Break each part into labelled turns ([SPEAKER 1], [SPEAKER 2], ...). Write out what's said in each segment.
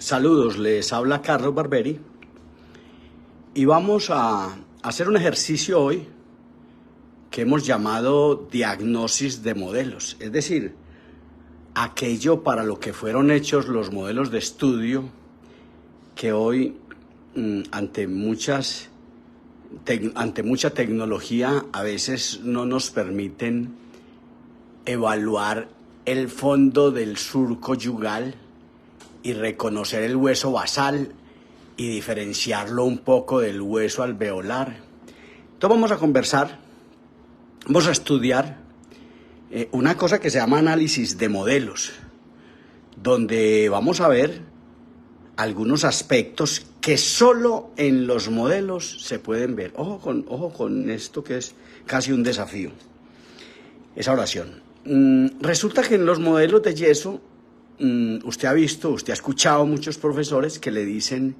[SPEAKER 1] Saludos, les habla Carlos Barberi y vamos a hacer un ejercicio hoy que hemos llamado diagnosis de modelos, es decir, aquello para lo que fueron hechos los modelos de estudio que hoy ante mucha tecnología a veces no nos permiten evaluar el fondo del surco yugal y reconocer el hueso basal y diferenciarlo un poco del hueso alveolar. Entonces vamos a conversar, vamos a estudiar una cosa que se llama análisis de modelos, donde vamos a ver algunos aspectos que solo en los modelos se pueden ver. Ojo con esto que es casi un desafío, esa oración. Resulta que en los modelos de yeso, usted ha escuchado muchos profesores que le dicen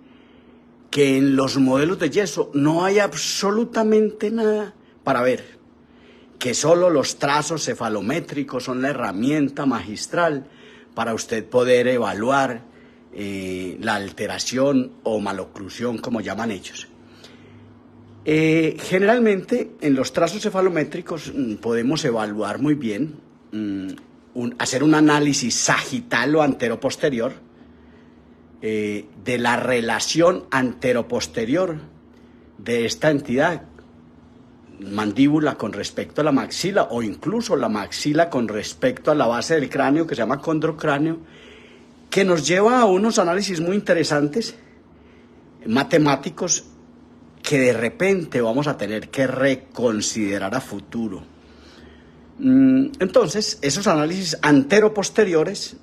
[SPEAKER 1] que en los modelos de yeso no hay absolutamente nada para ver, que solo los trazos cefalométricos son la herramienta magistral para usted poder evaluar la alteración o maloclusión, como llaman ellos. Generalmente en los trazos cefalométricos podemos evaluar muy bien, hacer un análisis sagital o anteroposterior de la relación anteroposterior de esta entidad, mandíbula con respecto a la maxila o incluso la maxila con respecto a la base del cráneo, que se llama condrocráneo, que nos lleva a unos análisis muy interesantes, matemáticos, que de repente vamos a tener que reconsiderar a futuro. Entonces, esos análisis anteroposteriores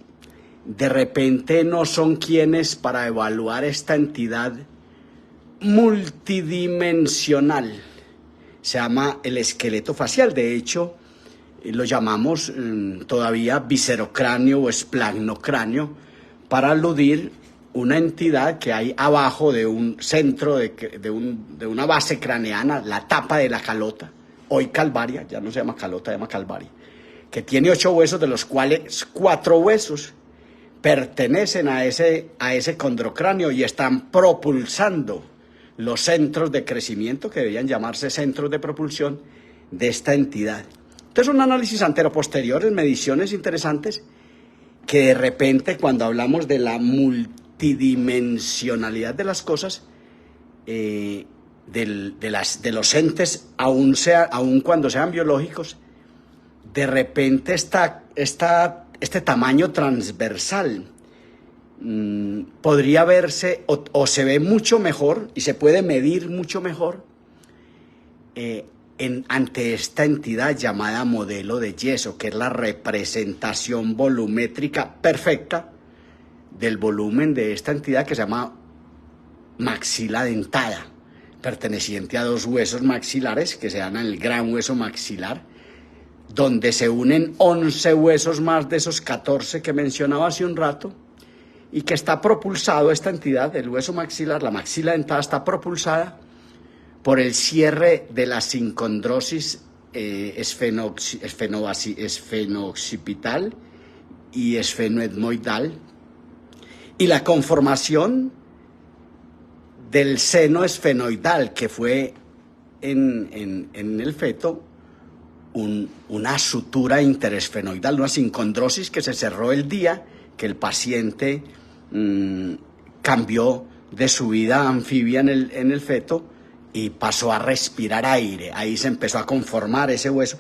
[SPEAKER 1] de repente no son quienes para evaluar esta entidad multidimensional. Se llama el esqueleto facial. De hecho, lo llamamos todavía viscerocráneo o esplanocráneo para aludir una entidad que hay abajo de un centro, de una base craneana, la tapa de la calota, hoy calvaria, ya no se llama calota, se llama calvaria, que tiene 8 huesos, de los cuales 4 huesos pertenecen a ese condrocráneo y están propulsando los centros de crecimiento, que deberían llamarse centros de propulsión, de esta entidad. Entonces, un análisis anteroposteriores, mediciones interesantes, que de repente cuando hablamos de la multidimensionalidad de las cosas, de los entes, aun cuando sean biológicos, de repente este tamaño transversal podría verse o se ve mucho mejor y se puede medir mucho mejor ante esta entidad llamada modelo de yeso, que es la representación volumétrica perfecta del volumen de esta entidad que se llama maxila dentada, perteneciente a 2 huesos maxilares que se llaman el gran hueso maxilar, donde se unen 11 huesos más de esos 14 que mencionaba hace un rato, y que está propulsado esta entidad, el hueso maxilar, la maxila dentada, está propulsada por el cierre de la sincondrosis esfenooccipital y esfenoetmoidal, y la conformación del seno esfenoidal, que fue en el feto una sutura interesfenoidal, una sincondrosis que se cerró el día que el paciente cambió de su vida anfibia en el feto y pasó a respirar aire. Ahí se empezó a conformar ese hueso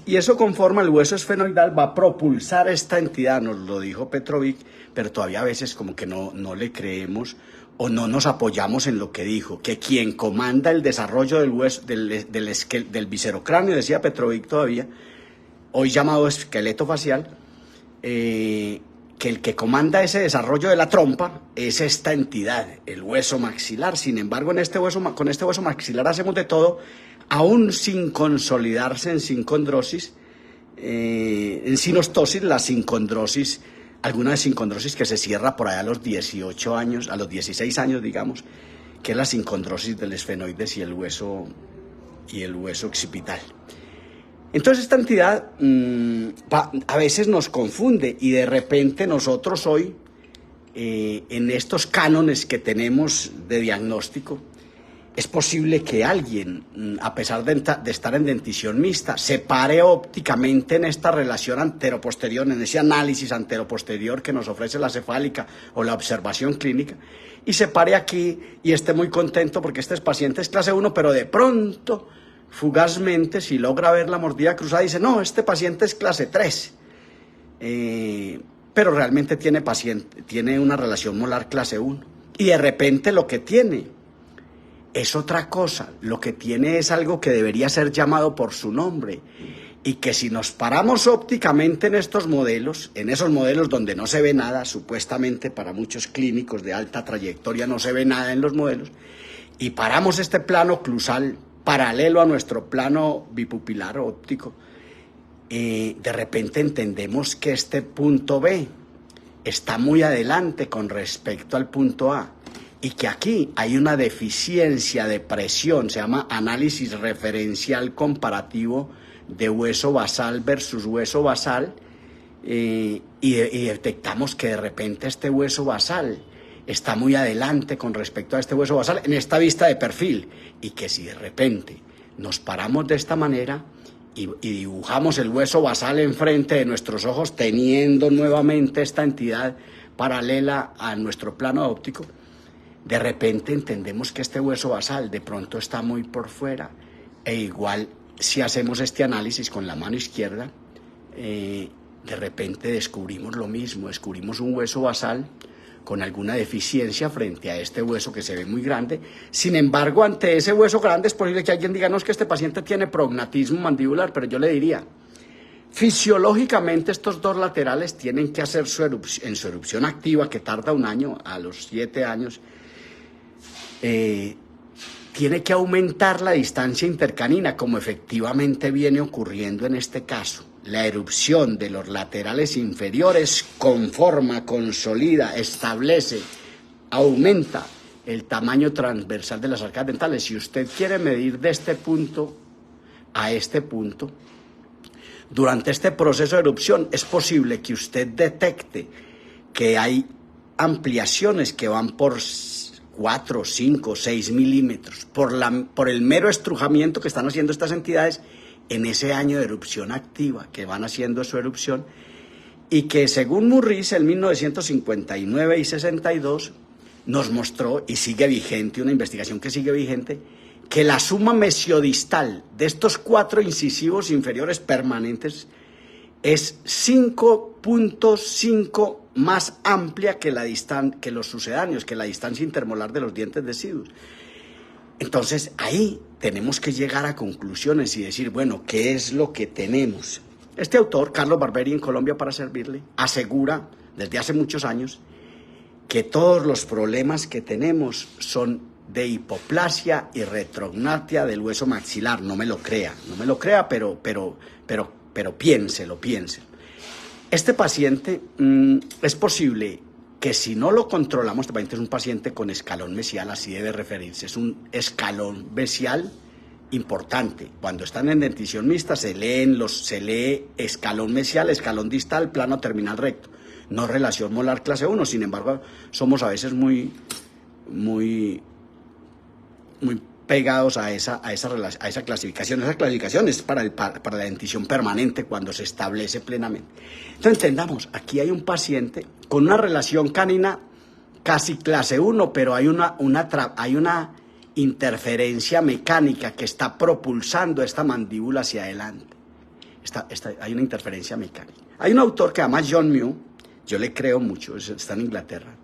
[SPEAKER 1] y eso conforma el hueso esfenoidal, va a propulsar esta entidad, nos lo dijo Petrovic, pero todavía a veces como que no le creemos o no nos apoyamos en lo que dijo, que quien comanda el desarrollo del hueso, del viscerocráneo, decía Petrovic todavía, hoy llamado esqueleto facial, que el que comanda ese desarrollo de la trompa es esta entidad, el hueso maxilar. Sin embargo, con este hueso maxilar hacemos de todo, aún sin consolidarse en sincondrosis, en sinostosis, la sincondrosis, alguna sincondrosis que se cierra por allá a los 18 años, a los 16 años, digamos, que es la sincondrosis del esfenoides y el hueso occipital. Entonces esta entidad a veces nos confunde y de repente nosotros hoy en estos cánones que tenemos de diagnóstico, es posible que alguien, a pesar de estar en dentición mixta, se pare ópticamente en esta relación antero-posterior, en ese análisis antero-posterior que nos ofrece la cefálica o la observación clínica, y se pare aquí y esté muy contento porque este paciente es clase 1, pero de pronto, fugazmente, si logra ver la mordida cruzada, dice, no, este paciente es clase 3. Pero realmente tiene una relación molar clase 1. Y de repente lo que tiene es otra cosa, lo que tiene es algo que debería ser llamado por su nombre, y que si nos paramos ópticamente en estos modelos, en esos modelos donde no se ve nada, supuestamente para muchos clínicos de alta trayectoria no se ve nada en los modelos, y paramos este plano oclusal paralelo a nuestro plano bipupilar óptico, de repente entendemos que este punto B está muy adelante con respecto al punto A, y que aquí hay una deficiencia de presión, se llama análisis referencial comparativo de hueso basal versus hueso basal, y detectamos que de repente este hueso basal está muy adelante con respecto a este hueso basal en esta vista de perfil, y que si de repente nos paramos de esta manera y dibujamos el hueso basal enfrente de nuestros ojos, teniendo nuevamente esta entidad paralela a nuestro plano óptico, de repente entendemos que este hueso basal de pronto está muy por fuera, e igual si hacemos este análisis con la mano izquierda, de repente descubrimos lo mismo, descubrimos un hueso basal con alguna deficiencia frente a este hueso que se ve muy grande. Sin embargo, ante ese hueso grande es posible que alguien diga, no, es que este paciente tiene prognatismo mandibular, pero yo le diría, fisiológicamente estos dos laterales tienen que hacer su erupción activa, que tarda 1 año, a los 7 años, tiene que aumentar la distancia intercanina, como efectivamente viene ocurriendo en este caso. La erupción de los laterales inferiores conforma, consolida, establece, aumenta el tamaño transversal de las arcadas dentales. Si usted quiere medir de este punto a este punto, durante este proceso de erupción es posible que usted detecte que hay ampliaciones que van por 4, 5, 6 milímetros, por el mero estrujamiento que están haciendo estas entidades en ese año de erupción activa, que van haciendo su erupción, y que según Murriz en 1959 y 62 nos mostró, y sigue vigente, una investigación que sigue vigente, que la suma mesiodistal de estos 4 incisivos inferiores permanentes es 5.5 más amplia que los sucedáneos, que la distancia intermolar de los dientes deciduos. Entonces, ahí tenemos que llegar a conclusiones y decir, bueno, ¿qué es lo que tenemos? Este autor, Carlos Barberi, en Colombia para servirle, asegura desde hace muchos años que todos los problemas que tenemos son de hipoplasia y retrognatia del hueso maxilar. No me lo crea, pero piénselo. Este paciente es posible que si no lo controlamos, este paciente es un paciente con escalón mesial, así debe referirse, es un escalón mesial importante. Cuando están en dentición mixta se lee escalón mesial, escalón distal, plano terminal recto, no relación molar clase 1, sin embargo somos a veces muy pegados a esa clasificación. Esa clasificación es para la dentición permanente cuando se establece plenamente. Entonces entendamos, aquí hay un paciente con una relación canina casi clase 1, pero hay una interferencia mecánica que está propulsando esta mandíbula hacia adelante. Hay una interferencia mecánica. Hay un autor que se llama John Mew, yo le creo mucho, está en Inglaterra,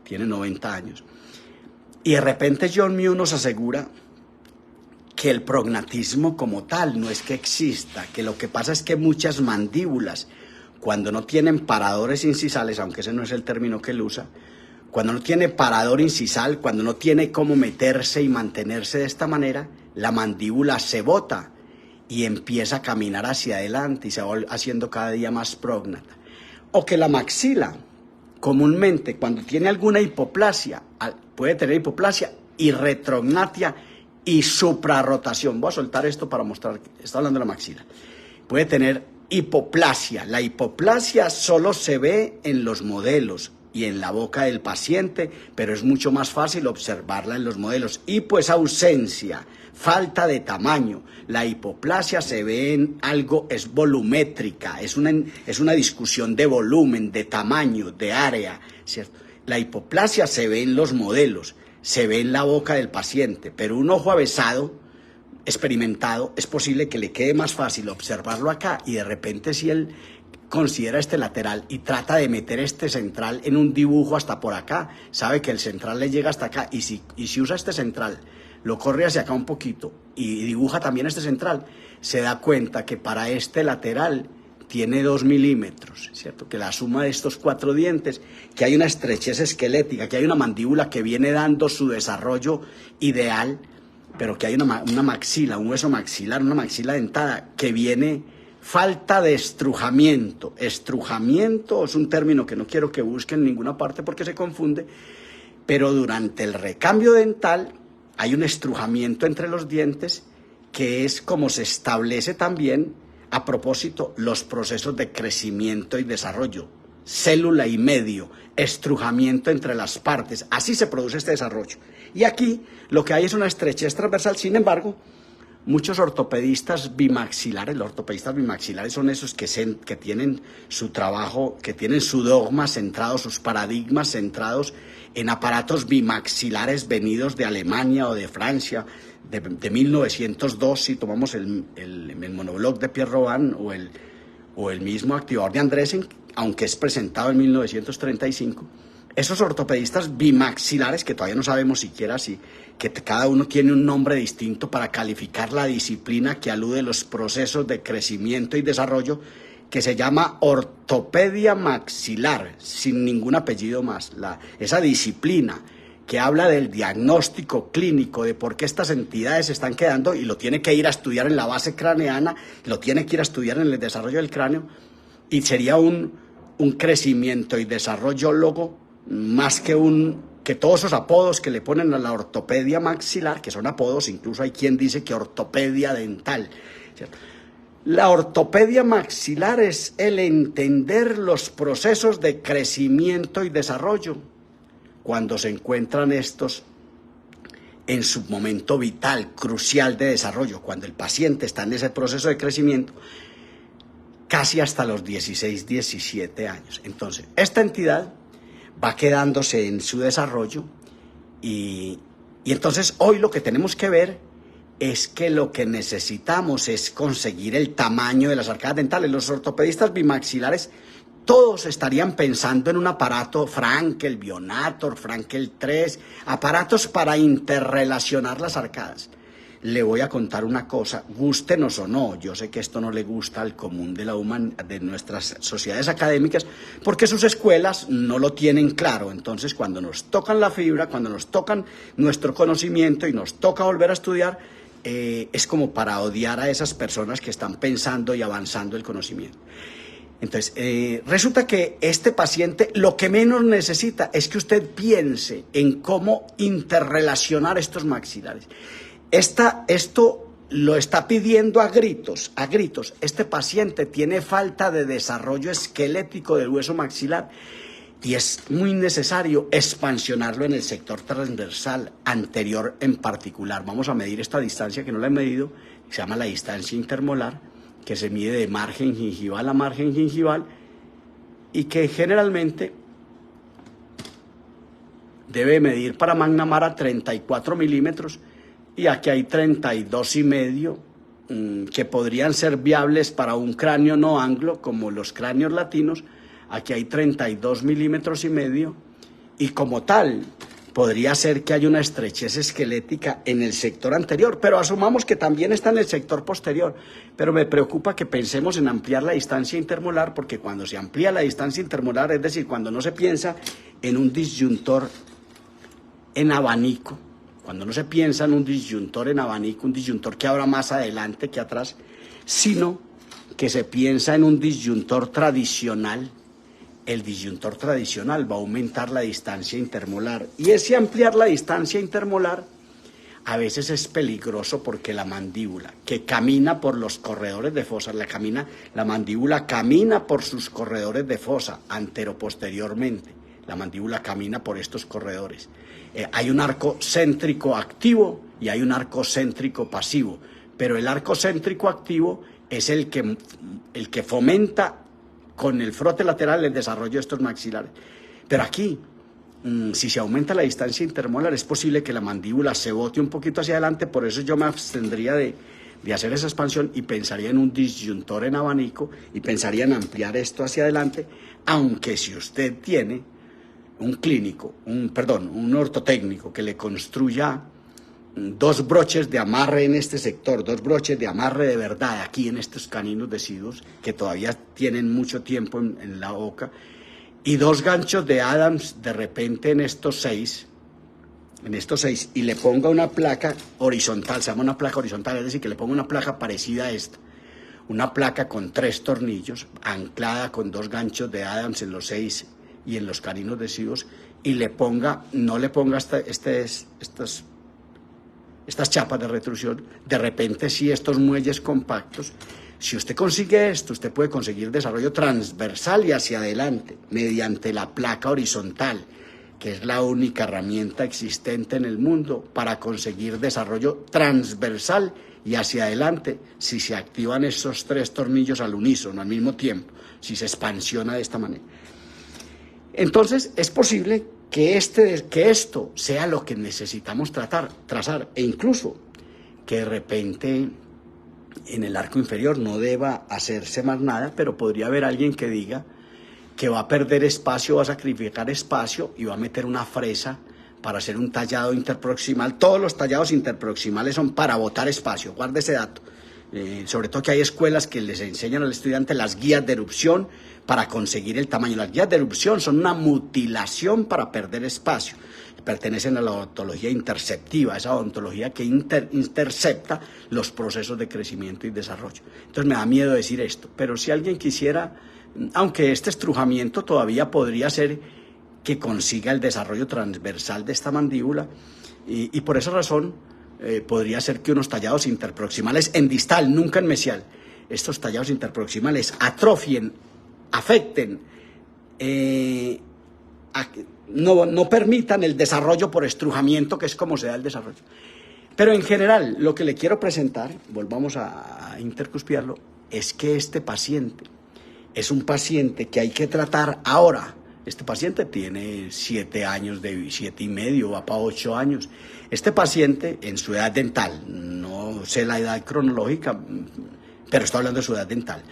[SPEAKER 1] tiene 90 años. Y de repente John Mew nos asegura que el prognatismo como tal no es que exista, que lo que pasa es que muchas mandíbulas, cuando no tienen paradores incisales, aunque ese no es el término que él usa, cuando no tiene parador incisal, cuando no tiene cómo meterse y mantenerse de esta manera, la mandíbula se bota y empieza a caminar hacia adelante y se va haciendo cada día más prógnata. O que la maxila, comúnmente, cuando tiene alguna hipoplasia, puede tener hipoplasia y retrognatia y suprarrotación. Voy a soltar esto para mostrar que está hablando de la maxila. Puede tener hipoplasia. La hipoplasia solo se ve en los modelos. y en la boca del paciente, pero es mucho más fácil observarla en los modelos. Y pues ausencia, falta de tamaño. La hipoplasia se ve en algo, es volumétrica, es una discusión de volumen, de tamaño, de área, ¿cierto? La hipoplasia se ve en los modelos, se ve en la boca del paciente, pero un ojo avesado, experimentado, es posible que le quede más fácil observarlo acá y de repente si él considera este lateral y trata de meter este central en un dibujo hasta por acá, sabe que el central le llega hasta acá y si usa este central, lo corre hacia acá un poquito y dibuja también este central, se da cuenta que para este lateral tiene 2 milímetros, ¿cierto? Que la suma de estos 4 dientes, que hay una estrechez esquelética, que hay una mandíbula que viene dando su desarrollo ideal, pero que hay una maxila, un hueso maxilar, una maxila dentada, que viene falta de estrujamiento. Estrujamiento es un término que no quiero que busquen en ninguna parte porque se confunde, pero durante el recambio dental hay un estrujamiento entre los dientes que es como se establece también, a propósito, los procesos de crecimiento y desarrollo, célula y medio, estrujamiento entre las partes, así se produce este desarrollo. Y aquí lo que hay es una estrechez transversal, sin embargo, muchos ortopedistas bimaxilares, los ortopedistas bimaxilares son esos que tienen su trabajo, que tienen su dogma centrado, sus paradigmas centrados en aparatos bimaxilares venidos de Alemania o de Francia, de 1902, si tomamos el monoblog de Pierre Robin o el mismo activador de Andresen, aunque es presentado en 1935, esos ortopedistas bimaxilares, que todavía no sabemos siquiera si, que cada uno tiene un nombre distinto para calificar la disciplina que alude a los procesos de crecimiento y desarrollo, que se llama ortopedia maxilar, sin ningún apellido más, esa disciplina que habla del diagnóstico clínico, de por qué estas entidades se están quedando, y lo tiene que ir a estudiar en la base craneana, lo tiene que ir a estudiar en el desarrollo del cráneo, y sería un crecimiento y desarrollo más que todos esos apodos que le ponen a la ortopedia maxilar, que son apodos, incluso hay quien dice que ortopedia dental, ¿cierto? La ortopedia maxilar es el entender los procesos de crecimiento y desarrollo cuando se encuentran estos en su momento vital, crucial de desarrollo, cuando el paciente está en ese proceso de crecimiento, casi hasta los 16, 17 años. Entonces, esta entidad va quedándose en su desarrollo y entonces hoy lo que tenemos que ver es que lo que necesitamos es conseguir el tamaño de las arcadas dentales. Los ortopedistas bimaxilares todos estarían pensando en un aparato Frankel, Bionator, Frankel 3, aparatos para interrelacionar las arcadas. Le voy a contar una cosa, gústenos o no, yo sé que esto no le gusta al común de nuestras sociedades académicas, porque sus escuelas no lo tienen claro. Entonces, cuando nos tocan la fibra, cuando nos tocan nuestro conocimiento y nos toca volver a estudiar, es como para odiar a esas personas que están pensando y avanzando el conocimiento. Entonces, resulta que este paciente lo que menos necesita es que usted piense en cómo interrelacionar estos maxilares. Esto lo está pidiendo a gritos. Este paciente tiene falta de desarrollo esquelético del hueso maxilar y es muy necesario expansionarlo en el sector transversal anterior en particular. Vamos a medir esta distancia que no la he medido, se llama la distancia intermolar, que se mide de margen gingival a margen gingival y que generalmente debe medir para McNamara 34 milímetros y aquí hay 32,5 que podrían ser viables para un cráneo no anglo como los cráneos latinos. Aquí hay 32,5 milímetros y como tal podría ser que haya una estrechez esquelética en el sector anterior, pero asumamos que también está en el sector posterior. Pero me preocupa que pensemos en ampliar la distancia intermolar, porque cuando se amplía la distancia intermolar, es decir, cuando no se piensa en un disyuntor en abanico, cuando no se piensa en un disyuntor en abanico, un disyuntor que abra más adelante que atrás, sino que se piensa en un disyuntor tradicional, el disyuntor tradicional va a aumentar la distancia intermolar. Y ese ampliar la distancia intermolar a veces es peligroso porque la mandíbula, que camina por los corredores de fosa, la mandíbula camina por sus corredores de fosa anteroposteriormente, La mandíbula camina por estos corredores. Hay un arco céntrico activo y hay un arco céntrico pasivo, pero el arco céntrico activo es el que fomenta con el frote lateral el desarrollo de estos maxilares. Pero aquí, si se aumenta la distancia intermolar, es posible que la mandíbula se bote un poquito hacia adelante, por eso yo me abstendría de hacer esa expansión y pensaría en un disyuntor en abanico y pensaría en ampliar esto hacia adelante, aunque si usted tiene un clínico, un ortotécnico que le construya 2 broches de amarre en este sector, 2 broches de amarre de verdad aquí en estos caninos deciduos que todavía tienen mucho tiempo en la boca, y 2 ganchos de Adams de repente en estos 6, y le ponga una placa horizontal, se llama una placa horizontal, es decir, que le ponga una placa parecida a esta, una placa con 3 tornillos, anclada con 2 ganchos de Adams en los 6 y en los caninos deciduos, y no le ponga estas chapas de retrusión, de repente sí estos muelles compactos. Si usted consigue esto, usted puede conseguir desarrollo transversal y hacia adelante, mediante la placa horizontal, que es la única herramienta existente en el mundo para conseguir desarrollo transversal y hacia adelante, si se activan esos 3 tornillos al unísono, al mismo tiempo, si se expansiona de esta manera. Entonces, es posible que esto sea lo que necesitamos trazar, e incluso que de repente en el arco inferior no deba hacerse más nada, pero podría haber alguien que diga que va a perder espacio, va a sacrificar espacio y va a meter una fresa para hacer un tallado interproximal. Todos los tallados interproximales son para botar espacio, guarde ese dato. Sobre todo que hay escuelas que les enseñan al estudiante las guías de erupción para conseguir el tamaño. Las guías de erupción son una mutilación para perder espacio. Pertenecen a la odontología interceptiva, esa odontología que intercepta los procesos de crecimiento y desarrollo. Entonces me da miedo decir esto, pero si alguien quisiera, aunque este estrujamiento todavía podría ser que consiga el desarrollo transversal de esta mandíbula, y por esa razón podría ser que unos tallados interproximales en distal, nunca en mesial, estos tallados interproximales atrofien, afecten, no permitan el desarrollo por estrujamiento, que es como se da el desarrollo. Pero en general, lo que le quiero presentar, volvamos a intercuspiarlo, es que este paciente es un paciente que hay que tratar ahora. Este paciente tiene 7 años, 7 y medio, va para 8 años. Este paciente en su edad dental, no sé la edad cronológica, pero estoy hablando de su edad dental.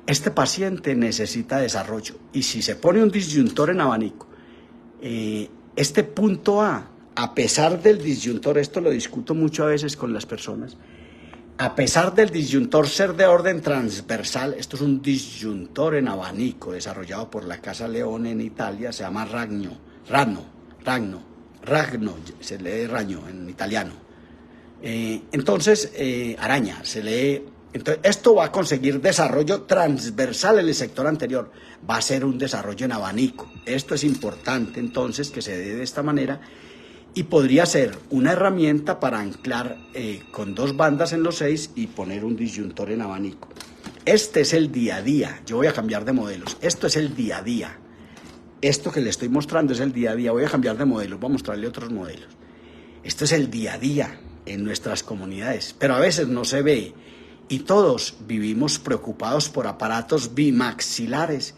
[SPEAKER 1] Este paciente necesita desarrollo y si se pone un disyuntor en abanico, este punto a pesar del disyuntor, esto lo discuto mucho a veces con las personas, a pesar del disyuntor ser de orden transversal, esto es un disyuntor en abanico desarrollado por la Casa Leone en Italia, se llama Ragno, se lee Ragno en italiano. Entonces, araña, se lee. Entonces, esto va a conseguir desarrollo transversal en el sector anterior, va a ser un desarrollo en abanico. Esto es importante entonces que se dé de esta manera y podría ser una herramienta para anclar con 2 bandas en los 6 y poner un disyuntor en abanico. Este es el día a día, yo voy a cambiar de modelos, esto es el día a día. Esto que le estoy mostrando es el día a día, voy a cambiar de modelos, voy a mostrarle otros modelos. Esto es el día a día en nuestras comunidades, pero a veces no se ve. Y todos vivimos preocupados por aparatos bimaxilares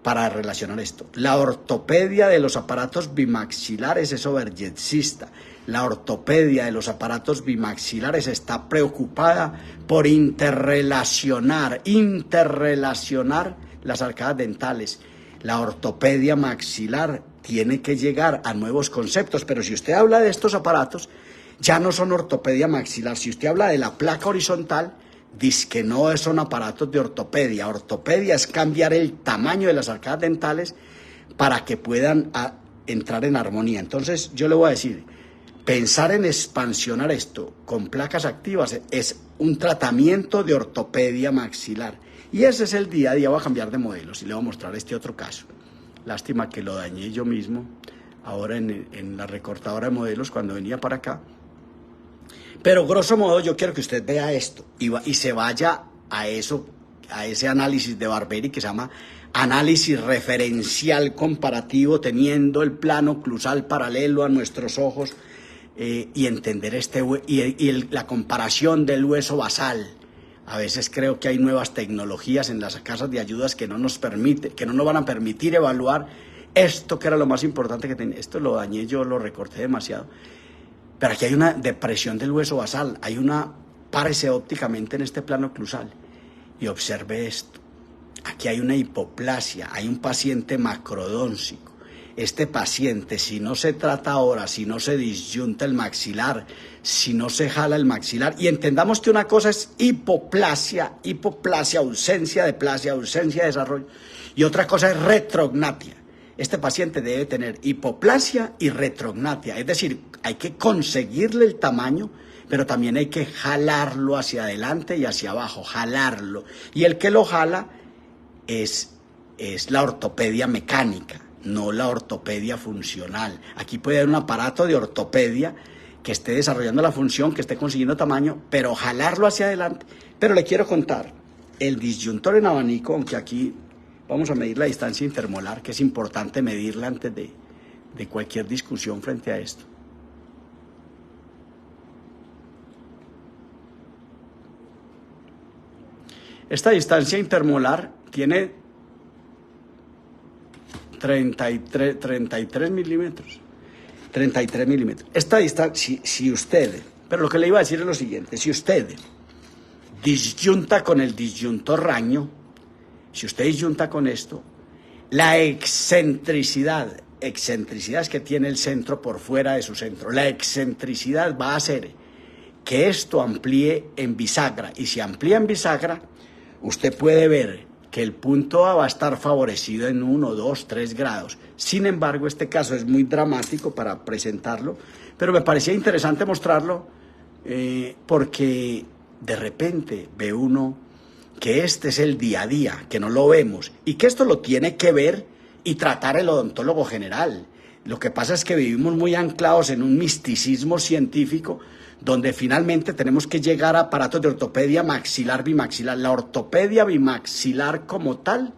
[SPEAKER 1] para relacionar esto. La ortopedia de los aparatos bimaxilares es overyexista. La ortopedia de los aparatos bimaxilares está preocupada por interrelacionar las arcadas dentales. La ortopedia maxilar tiene que llegar a nuevos conceptos, pero si usted habla de estos aparatos, ya no son ortopedia maxilar. Si usted habla de la placa horizontal, dice que no son aparatos de ortopedia. Ortopedia es cambiar el tamaño de las arcadas dentales para que puedan entrar en armonía. Entonces yo le voy a decir, pensar en expansionar esto con placas activas es un tratamiento de ortopedia maxilar. Y ese es el día a día. Voy a cambiar de modelos y le voy a mostrar este otro caso. Lástima que lo dañé yo mismo ahora en la recortadora de modelos cuando venía para acá. Pero grosso modo yo quiero que usted vea esto y se vaya a ese análisis de Barberi que se llama análisis referencial comparativo, teniendo el plano oclusal paralelo a nuestros ojos, y entender la comparación del hueso basal. A veces creo que hay nuevas tecnologías en las casas de ayudas que no nos van a permitir evaluar esto, que era lo más importante que tenía. Esto lo dañé yo, lo recorté demasiado. Pero aquí hay una depresión del hueso basal, párese ópticamente en este plano oclusal y observe esto. Aquí hay una hipoplasia, hay un paciente macrodónsico. Este paciente, si no se trata ahora, si no se disyunta el maxilar, si no se jala el maxilar, y entendamos que una cosa es hipoplasia, ausencia de plasia, ausencia de desarrollo, y otra cosa es retrognatia. Este paciente debe tener hipoplasia y retrognatia, es decir, hay que conseguirle el tamaño, pero también hay que jalarlo hacia adelante y hacia abajo, jalarlo. Y el que lo jala es la ortopedia mecánica, no la ortopedia funcional. Aquí puede haber un aparato de ortopedia que esté desarrollando la función, que esté consiguiendo tamaño, pero jalarlo hacia adelante. Pero le quiero contar, el disyuntor en abanico, aunque aquí vamos a medir la distancia intermolar, que es importante medirla antes de cualquier discusión frente a esto. Esta distancia intermolar tiene 33 milímetros. 33 milímetros. Esta distancia, si usted, pero lo que le iba a decir es lo siguiente, si usted disyunta con el disyuntor raño, si usted disyunta con esto, la excentricidad es que tiene el centro por fuera de su centro, la excentricidad va a hacer que esto amplíe en bisagra, y si amplía en bisagra, usted puede ver que el punto A va a estar favorecido en 1, 2, 3 grados. Sin embargo, este caso es muy dramático para presentarlo, pero me parecía interesante mostrarlo porque de repente ve uno que este es el día a día, que no lo vemos, y que esto lo tiene que ver y tratar el odontólogo general. Lo que pasa es que vivimos muy anclados en un misticismo científico donde finalmente tenemos que llegar a aparatos de ortopedia maxilar, bimaxilar. La ortopedia bimaxilar como tal,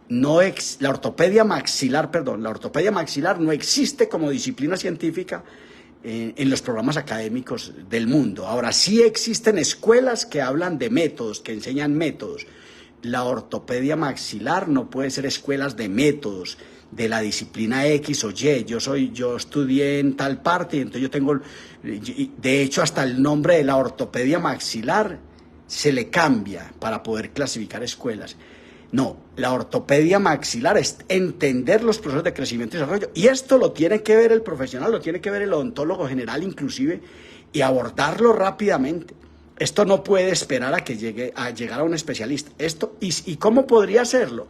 [SPEAKER 1] la ortopedia maxilar no existe como disciplina científica en los programas académicos del mundo. Ahora, sí existen escuelas que hablan de métodos, que enseñan métodos. La ortopedia maxilar no puede ser escuelas de métodos de la disciplina X o Y. Yo estudié en tal parte y entonces yo tengo, de hecho hasta el nombre de la ortopedia maxilar se le cambia para poder clasificar escuelas. No, la ortopedia maxilar es entender los procesos de crecimiento y desarrollo, y esto lo tiene que ver el profesional, lo tiene que ver el odontólogo general inclusive, y abordarlo rápidamente. Esto no puede esperar a que llegar a un especialista. ¿Y cómo podría hacerlo?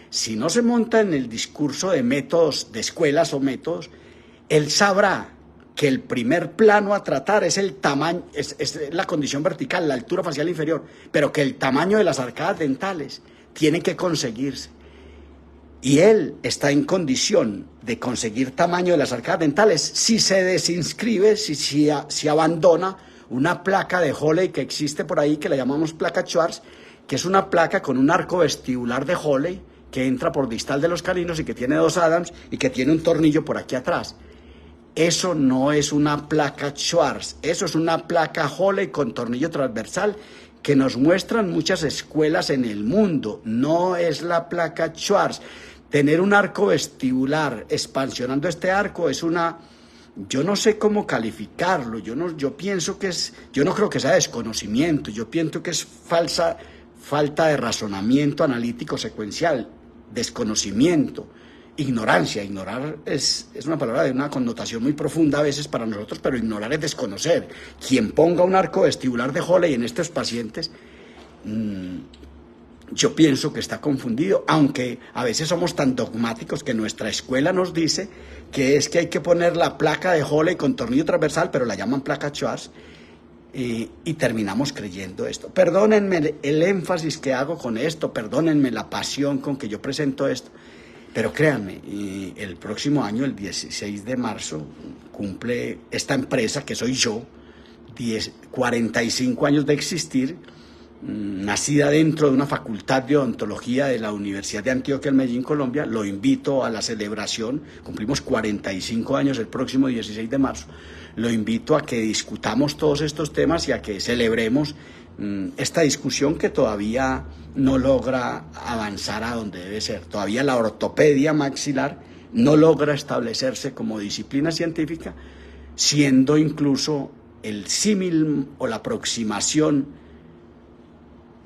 [SPEAKER 1] Si no se monta en el discurso de métodos, de escuelas o métodos, él sabrá que el primer plano a tratar es el tamaño, es la condición vertical, la altura facial inferior, pero que el tamaño de las arcadas dentales tiene que conseguirse. Y él está en condición de conseguir tamaño de las arcadas dentales si se desinscribe, si abandona una placa de Holley que existe por ahí, que la llamamos placa Schwarz, que es una placa con un arco vestibular de Holley que entra por distal de los caninos y que tiene 2 Adams y que tiene un tornillo por aquí atrás. Eso no es una placa Schwarz, eso es una placa Holley con tornillo transversal que nos muestran muchas escuelas en el mundo. No es la placa Schwarz. Tener un arco vestibular expansionando este arco es una... Yo no sé cómo calificarlo, yo pienso que yo no creo que sea desconocimiento, yo pienso que es falta de razonamiento analítico secuencial, desconocimiento, ignorancia. Ignorar es una palabra de una connotación muy profunda a veces para nosotros, pero ignorar es desconocer. Quien ponga un arco vestibular de Holley en estos pacientes, yo pienso que está confundido, aunque a veces somos tan dogmáticos que nuestra escuela nos dice que es que hay que poner la placa de Holley con tornillo transversal, pero la llaman placa Schwarz, y terminamos creyendo esto. Perdónenme el énfasis que hago con esto, perdónenme la pasión con que yo presento esto, pero créanme, el próximo año, el 16 de marzo, cumple esta empresa, que soy yo, 45 años de existir. nacida dentro de una facultad de odontología de la Universidad de Antioquia en Medellín, Colombia. Lo invito a la celebración, cumplimos 45 años el próximo 16 de marzo, lo invito a que discutamos todos estos temas y a que celebremos esta discusión que todavía no logra avanzar a donde debe ser. Todavía la ortopedia maxilar no logra establecerse como disciplina científica, siendo incluso el símil o la aproximación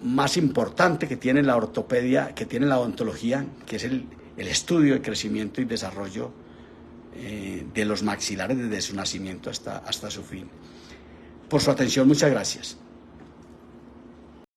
[SPEAKER 1] más importante que tiene la ortopedia, que tiene la odontología, que es el estudio de crecimiento y desarrollo de los maxilares desde su nacimiento hasta su fin. Por su atención, muchas gracias.